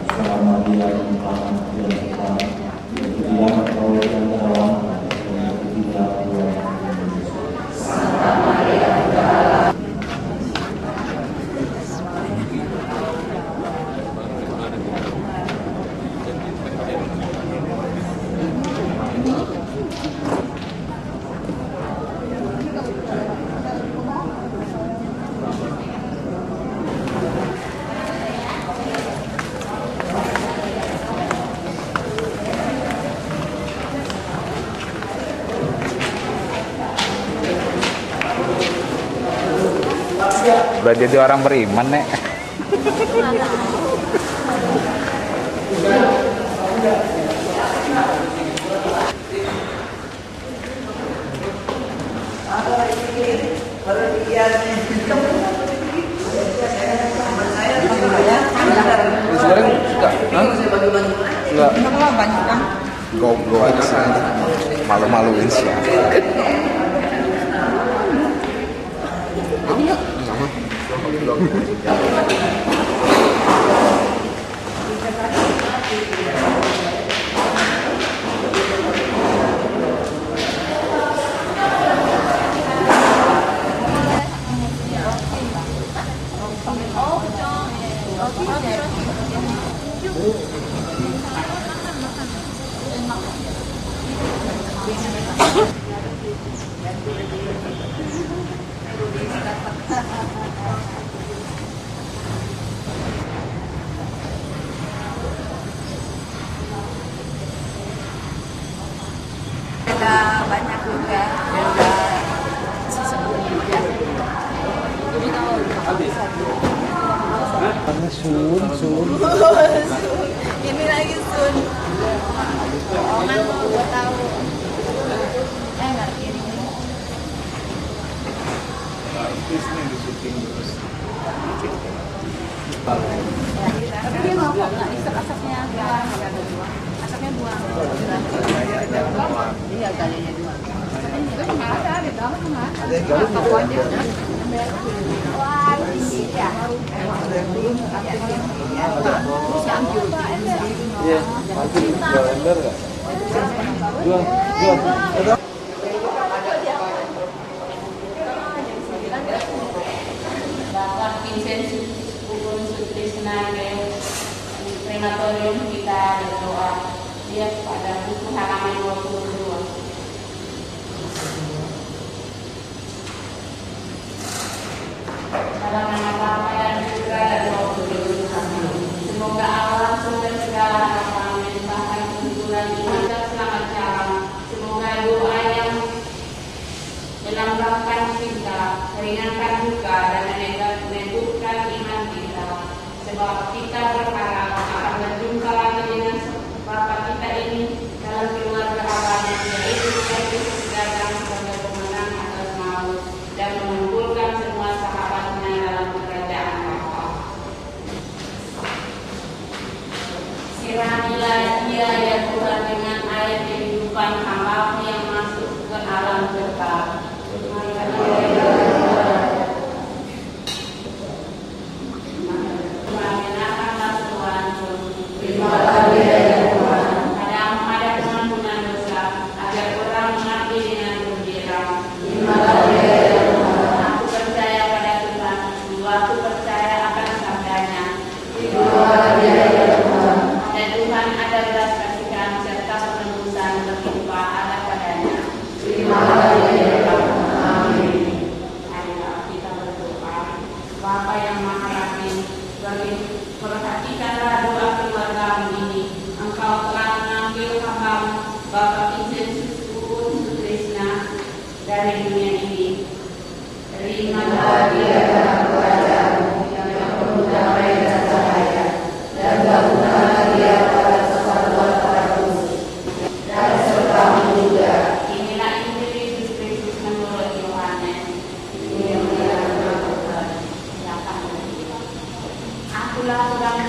selama dia merupakan yang kita yang oleh yang dalam dan ketiga Tuhan Udah jadi orang beriman, Nek. Goreng suka? Enggak. Banyak kan? Goblok aja sih. Malu-maluin sih. Ada banyak juga. Ini lagi sun. Orang mau gue tahu. Ngerti ini. Tapi dia mau kok nggak isep asapnya buang. Asapnya buang. Iya gayanya buang. Nggak ada di dalam nggak ada. Apa aja? Wah ini ya. Iya, maju blender enggak? Jual. Bapak Vincent Gugun Sutrisna ke krematorium kita berdoa dia pada buku halaman 22. Dalam nama Bapa dan Putra dan Roh Kudus. Semoga Allah sumber segala harapan melimpahkan kesuburan iman dan selamat jalan. Semoga doa yang melambangkan cinta, meringankan duka dan meneguhkan iman kita. Sebab kita berharap akan berjumpa lagi dengan Bapa kita ini dalam keluarga abadi, yaitu Kristus datang sebagai pemenang atas maut dan mengumpulkan semua sahabatnya dalam kerajaan Bapa. Siramilah dia ya Tuhan dengan air kehidupan hamba yang masuk ke alam kekal. Ada pengampunan dosa agar orang mati dengan gembira. Aku percaya pada Tuhan, aku percaya akan sabdanya. Dan Tuhan ada belas kasihan serta penebusan berlimpah ada padanya. Ayolah kita berdoa. Bapa yang Maha Rahim, perhatikanlah doa keluarga ini. Engkau telah mengambil hamba Bapak Vincent Gugun Sutrisna dari dunia ini. Terimalah dia dalam kerajaan-Mu yang penuh damai dan cahaya, dan gabungkanlah dia pada persatuan para kudus dan serta-Mu juga. Inilah Injil Yesus Kristus menurut Yohanes. Akulah terang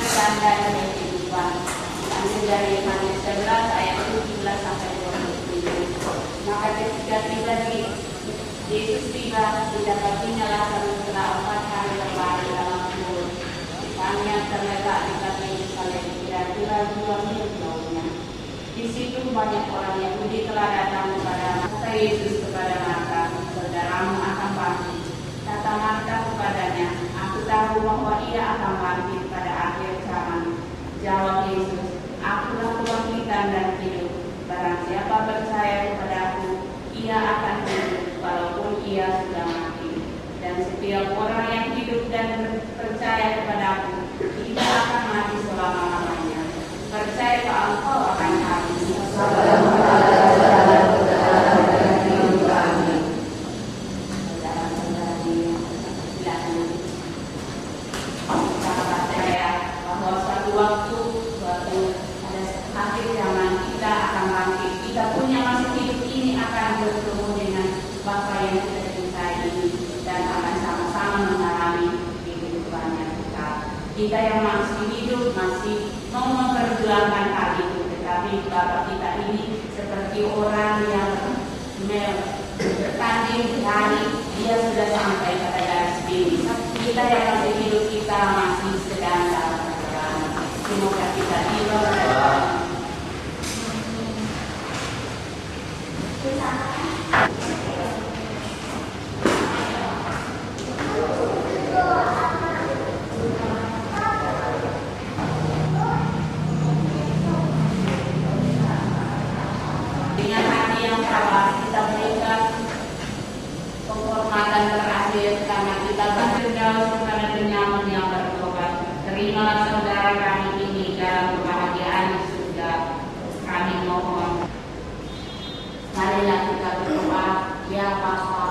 dan kehidupan. Ambil dari Yohanes 11 ayat 17 sampai 27. Maka ketika tiba di Yesus tiba, didapatinya Lazarus setelah 4 hari berlari dalam kubur. Kami yang terletak di kaki Yerusalem kira-kira 2 mil jauhnya. Di situ banyak orang Yahudi telah datang kepada Kata Yesus kepada Marta, saudaramu akan bangkit. Kata Marta kepadanya, aku tahu bahwa ia akan bangkit pada akhir zaman. Jawab Yesus, akulah kebangkitan dan hidup. Barang siapa percaya kepadaku, ia akan hidup walaupun ia sudah mati. Dan setiap orang yang hidup dan percaya kepadaku tidak akan mati selama-lamanya. Percayakah engkau akan hal ini? Saudara-saudari, silakan. Kita percaya bahwa suatu waktu ada akhir zaman kita akan bangkit. Kita punya masih hidup ini akan bertemu dengan Bapa yang kita cintai ini dan akan sama-sama mengalami kehidupan yang kita. Kita yang masih hidup masih mau memperjuangkan hal itu, tetapi Bapak kita ini seperti orang yang bertanding lari, dia sudah sampai pada garis finish. Kita yang masih hidup kita masih sedang dalam perjalanan. Semoga kita tiba dengan hati yang sabar. Kita berikan penghormatan terakhir karena kita berdoa kepada penyamun yang bertobat. Terimalah saudara kami ini dalam kebahagiaan di surga. Kami mohon, marilah kita berdoa. Ya Bapa,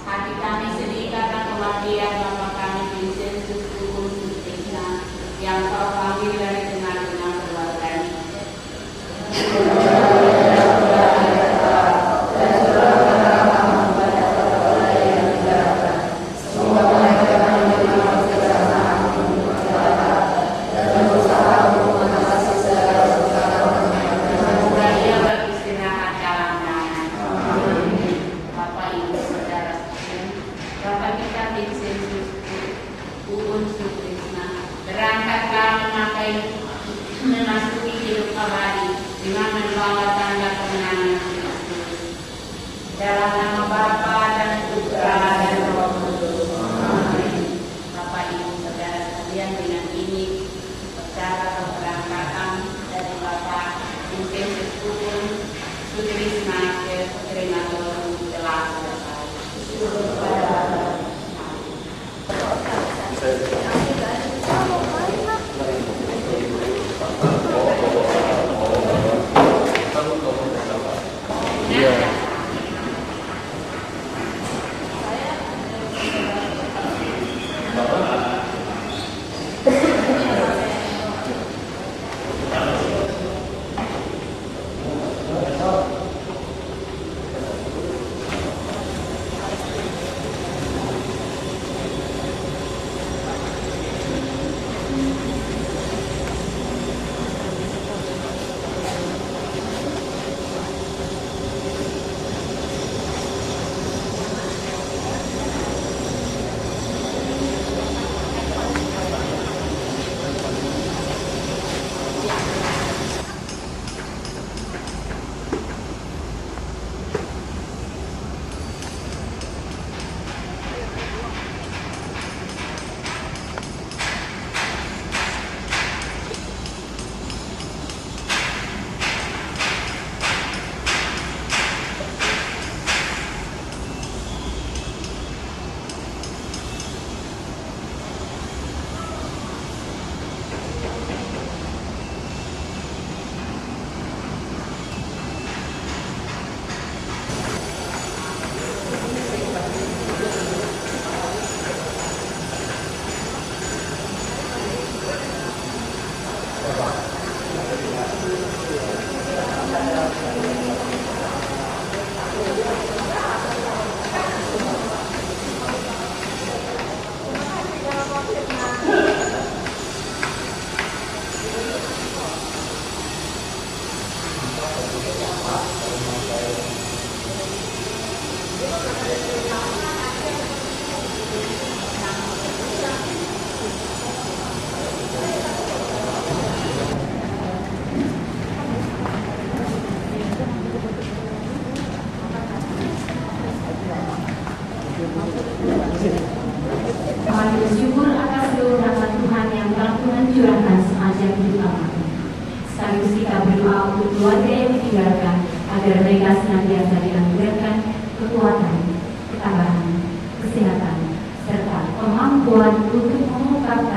hati kami sedih karena kematian Bapa kami Vincentus Tukunsus Krishna yang Kau panggil dari tengah-tengah keluarganya. Memasuki hidup abadi dengan membawa tanda kemenangan Kristus. Dalam nama Bapa dan Putra dan Roh Kudus. Amin. Bapak Ibu saudara sekalian, dengan ini secara keberangkatan dari Bapak Vincentus Pupun Sutrisna ke krematorium telah selesai.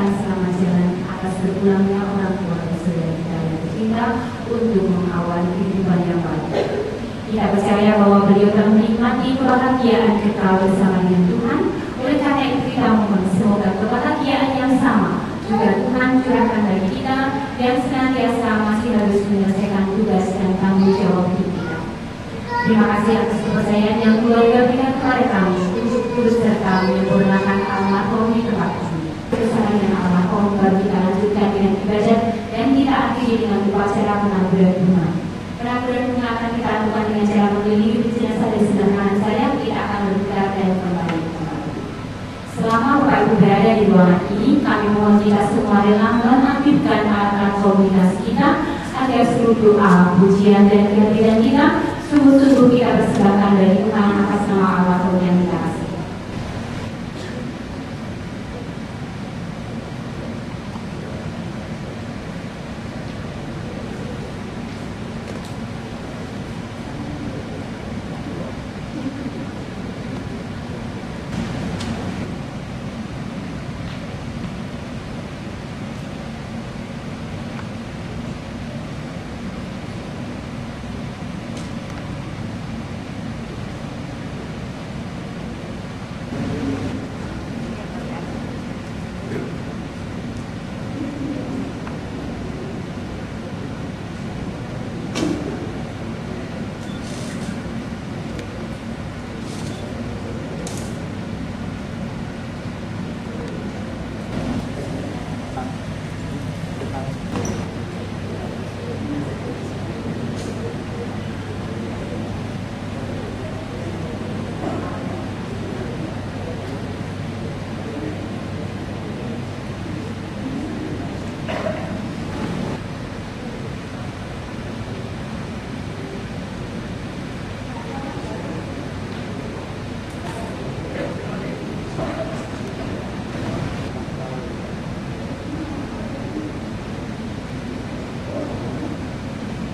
mendoakan selamat jalan atas berpulangnya orang tua dan saudara kita yang tercinta untuk mengawali kehidupan yang baik. Kita percaya bahwa beliau telah menikmati kebahagiaan kekal bersama dengan Tuhan. Oleh karena itu kita mohon semoga kebahagiaan yang sama juga Tuhan curahkan bagi kita yang senantiasa masih harus menyelesaikan tugas dan tanggung jawab hidup kita. Terima kasih atas kepercayaan yang keluarga berikan kepada kami untuk terus serta menyempurnakan almarhum di tempat ini. Kesalahan almarhum baru kita lanjutkan dengan ibadat dan kita akhiri dengan upacara pengambilan bunga. Pengambilan bunga akan kita lakukan dengan cara mengelilingi jenazah dari sebelah kanan saya. Kita akan bergerak dan kembali. Selama Bapak Ibu berada di ruangan ini, kami mohon kita semua rela mengaktifkan alat komunikasi kita agar seluruh doa, pujian dan kehadiran kita sungguh-sungguh kita persembahkan dari Tuhan atas nama almarhum yang kita kasih.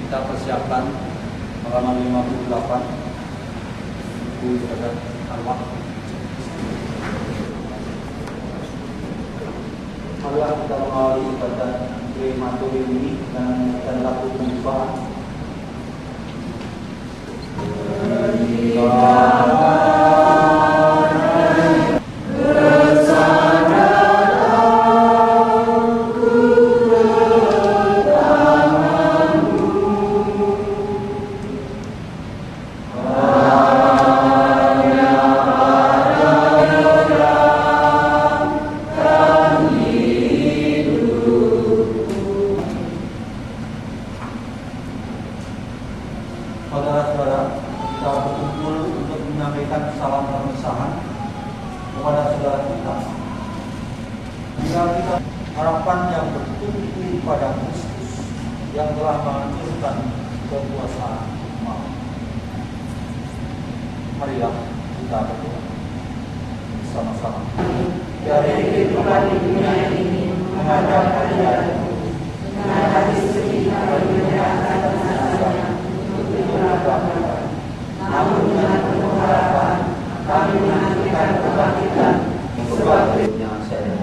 Kita persiapkan halaman 58 buku ibadat arwah. Marilah kita mengawali ibadat krematorium ini dan laku pembukaan. Saudara-saudara, kita berkumpul untuk menyampaikan salam perpisahan kepada saudara kita. Bila kita harapan yang bertumpu pada Kristus yang telah menghancurkan kekuasaan maut. Marilah kita berdoa bersama-sama. Dari kehidupan di dunia ini menghadap kehadiran-Mu, dengan hati sedih kami menyerahkan jenazahnya untuk diperlakukan. Namun dengan penuh harapan kami menantikan kebangkitan sebab hidupnya saya.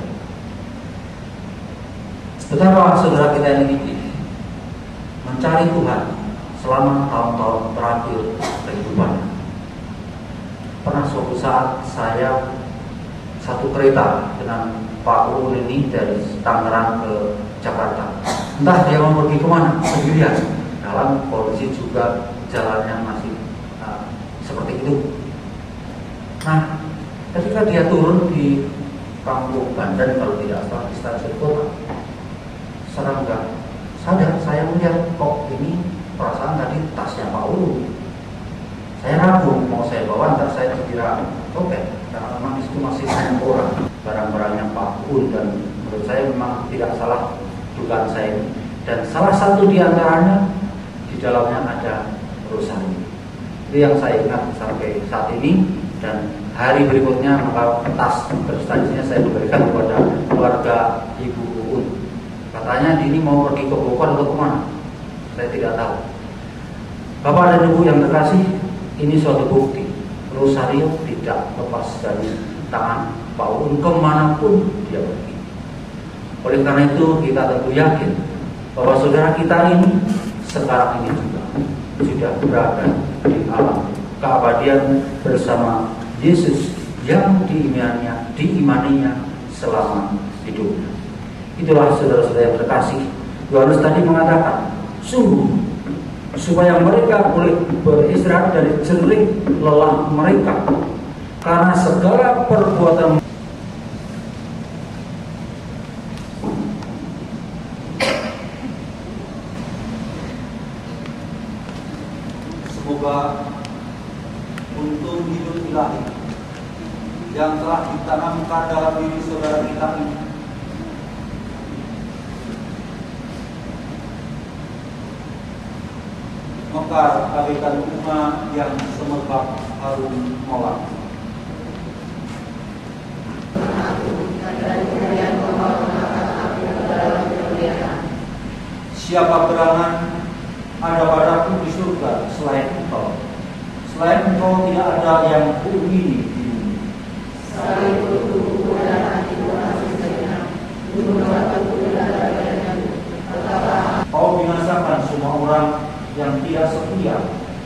Betapa saudara kita ini mencari Tuhan selama tahun-tahun terakhir kehidupannya. Pernah suatu saat saya satu kereta dengan Pak Ulun ini dari Tangerang ke Jakarta. Entah dia mau pergi kemana, sendirian. Dalam kondisi juga jalannya masih seperti itu. Nah, ketika dia turun di Kampung Bandan, kalau tidak salah di stasiun kota, secara enggak sadar saya melihat kok ini perasaan tadi tasnya Pak Ulun. Saya ragu mau saya bawa, ntar saya dikira oke, karena memang itu masih banyak orang barang-barangnya Pak Ulun, dan menurut saya memang tidak salah dugaan saya ini. Dan salah satu di antaranya di dalamnya ada rosari. Itu yang saya ingat sampai saat ini, dan hari berikutnya maka tas berstansinya saya berikan kepada keluarga Ibu Uun. Katanya ini mau pergi ke Bogor atau kemana? Saya tidak tahu. Bapak dan Ibu yang terkasih, ini suatu bukti rosario tidak lepas dari tangan Pak Uun kemanapun dia pergi. Oleh karena itu kita tentu yakin bahwa saudara kita ini sekarang ini juga sudah berada di alam keabadian bersama Yesus yang diimaninya selama hidupnya. Itulah saudara-saudara yang terkasih, Yohanes tadi mengatakan, sungguh supaya mereka boleh beristirahat dari jerit lelah mereka, karena segala perbuatan semoga untuk hidup ilahi yang telah ditanamkan dalam diri saudara kita ini mekar bagaikan bunga yang semerbak harum mawar. Siapa gerangan ada padaku di surga selain engkau. Selain engkau tidak ada yang kuingini di bumi. Kau binasakan semua orang yang tidak setia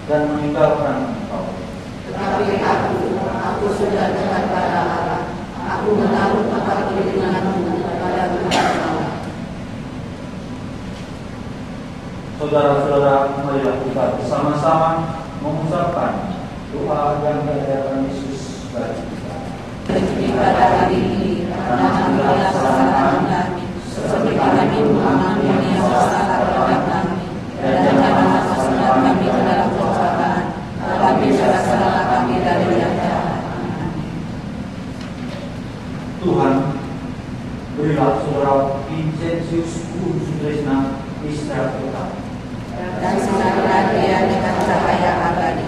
dan meninggalkan engkau. Tetapi aku sudah dekat pada Allah. Aku menaruh tempat perlindunganmu pada Allah. Saudara-saudara, marilah kita bersama-sama mengucapkan doa yang diajarkan Yesus bagi kita. Pada hari ini, karena anugerah kesalahan kami, seperti kami mengampuni yang bersalah terhadap kami, dan jangan masukkan kami ke dalam pencobaan, tetapi bebaskanlah kami dari yang jahat. Tuhan, berilah saudara Vincentius Sutresna istirahat tetap. Dan sinarlah dia dengan cahaya abadi.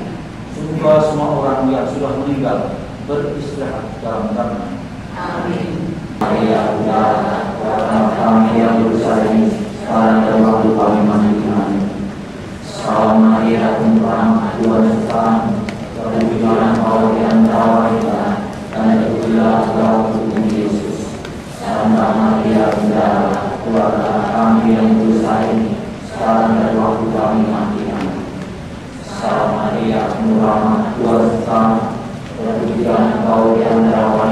Semoga semua orang yang sudah meninggal beristirahat dalam damai. Amin. Maria, karena kami yang berdosa ini, sekarang dan waktu kami mati. Amin. Salam Maria, penuh rahmat, Tuhan sertamu, terpujilah Engkau di antara wanita, dan terpujilah Engkau putri Yesus. Santa Maria, Bunda Allah, keluarga kami yang berdosa ini, sekarang dan waktu kami mati. Amin. Salam Maria, penuh rahmat, Tuhan sertamu, terpujilah Engkau di antara wanita,